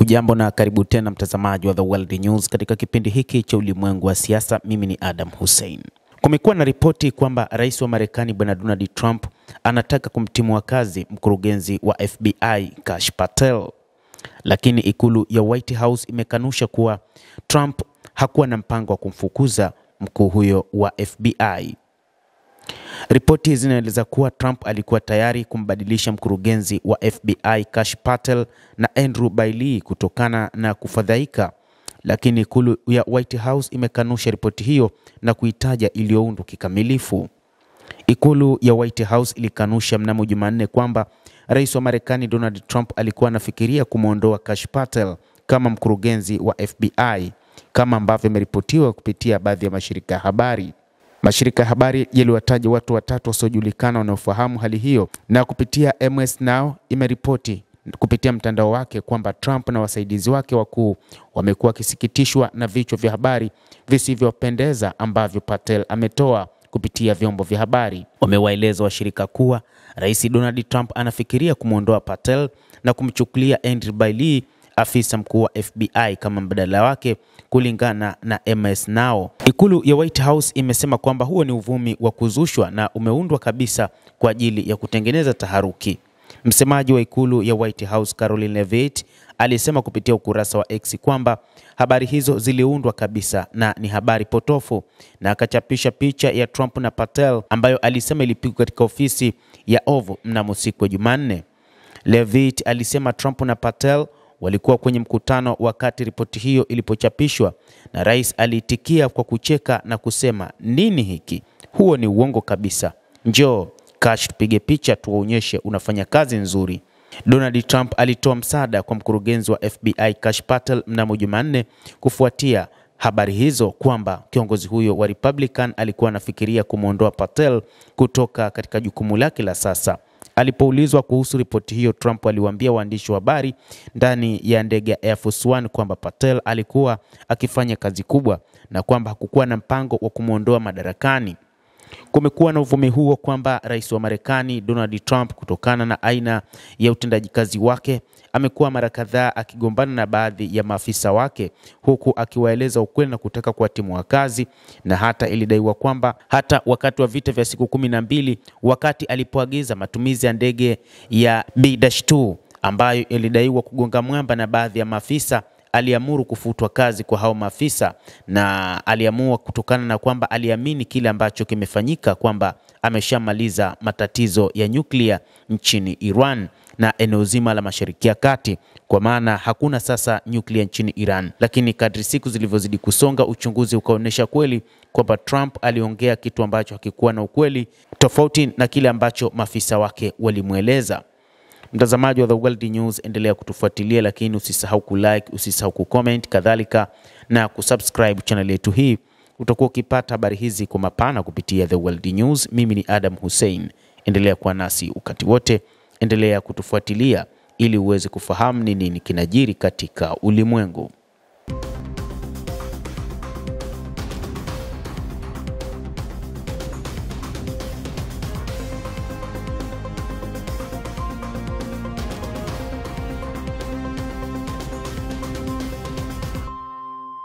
Hujambo na karibu tena mtazamaji wa The World News katika kipindi hiki cha ulimwengu wa siasa. Mimi ni Adam Hussein. Kumekuwa na ripoti kwamba rais wa Marekani Bwana Donald Trump anataka kumtimua kazi mkurugenzi wa FBI Kash Patel. Lakini ikulu ya White House imekanusha kuwa Trump hakuwa na mpango wa kumfukuza mkuu huyo wa FBI. Ripoti zinaeleza kuwa Trump alikuwa tayari kumbadilisha mkurugenzi wa FBI Kash Patel na Andrew Bailey kutokana na kufadhaika, lakini ikulu ya White House imekanusha ripoti hiyo na kuitaja iliyoundwa kikamilifu. Ikulu ya White House ilikanusha mnamo Jumanne kwamba rais wa Marekani Donald Trump alikuwa anafikiria kumuondoa Kash Patel kama mkurugenzi wa FBI, kama ambavyo imeripotiwa kupitia baadhi ya mashirika ya habari. Mashirika ya habari yaliwataja watu watatu wasiojulikana wanaofahamu hali hiyo, na kupitia MS Now imeripoti kupitia mtandao wake kwamba Trump na wasaidizi wake wakuu wamekuwa kisikitishwa na vichwa vya habari visivyopendeza ambavyo Patel ametoa kupitia vyombo vya habari. Wamewaeleza washirika kuwa Rais Donald Trump anafikiria kumuondoa Patel na kumchukulia Andrew Bailey, afisa mkuu wa FBI, kama mbadala wake, kulingana na MS Now. Ikulu ya White House imesema kwamba huo ni uvumi wa kuzushwa na umeundwa kabisa kwa ajili ya kutengeneza taharuki. Msemaji wa ikulu ya White House Karoline Leavitt alisema kupitia ukurasa wa X kwamba habari hizo ziliundwa kabisa na ni habari potofu, na akachapisha picha ya Trump na Patel ambayo alisema ilipigwa katika ofisi ya Oval mnamo siku ya Jumanne. Leavitt alisema Trump na Patel walikuwa kwenye mkutano wakati ripoti hiyo ilipochapishwa, na rais aliitikia kwa kucheka na kusema, "Nini hiki? Huo ni uongo kabisa. Njoo Kash, tupige picha tuwaonyeshe unafanya kazi nzuri." Donald Trump alitoa msaada kwa mkurugenzi wa FBI Kash Patel mnamo Jumanne kufuatia habari hizo kwamba kiongozi huyo wa Republican alikuwa anafikiria kumuondoa Patel kutoka katika jukumu lake la sasa. Alipoulizwa kuhusu ripoti hiyo, Trump aliwaambia waandishi wa habari ndani ya ndege ya Air Force One kwamba Patel alikuwa akifanya kazi kubwa na kwamba hakukuwa na mpango wa kumuondoa madarakani. Kumekuwa na uvumi huo kwamba rais wa Marekani Donald Trump, kutokana na aina ya utendaji kazi wake, amekuwa mara kadhaa akigombana na baadhi ya maafisa wake, huku akiwaeleza ukweli na kutaka kuwatimua kazi, na hata ilidaiwa kwamba hata wakati wa vita vya siku 12 wakati alipoagiza matumizi ya ndege ya B-2 ambayo ilidaiwa kugonga mwamba na baadhi ya maafisa, aliamuru kufutwa kazi kwa hao maafisa, na aliamua kutokana na kwamba aliamini kile ambacho kimefanyika kwamba ameshamaliza matatizo ya nyuklia nchini Iran na eneo zima la Mashariki ya Kati, kwa maana hakuna sasa nyuklia nchini Iran. Lakini kadri siku zilivyozidi kusonga, uchunguzi ukaonyesha kweli kwamba Trump aliongea kitu ambacho hakikuwa na ukweli, tofauti na kile ambacho maafisa wake walimueleza. Mtazamaji wa The World News, endelea kutufuatilia, lakini usisahau kulike, usisahau kucomment, kadhalika na kusubscribe channel yetu hii. Utakuwa ukipata habari hizi kwa mapana kupitia The World News. Mimi ni Adam Hussein. Endelea kuwa nasi wakati wote, endelea kutufuatilia ili uweze kufahamu ni nini kinajiri katika ulimwengu.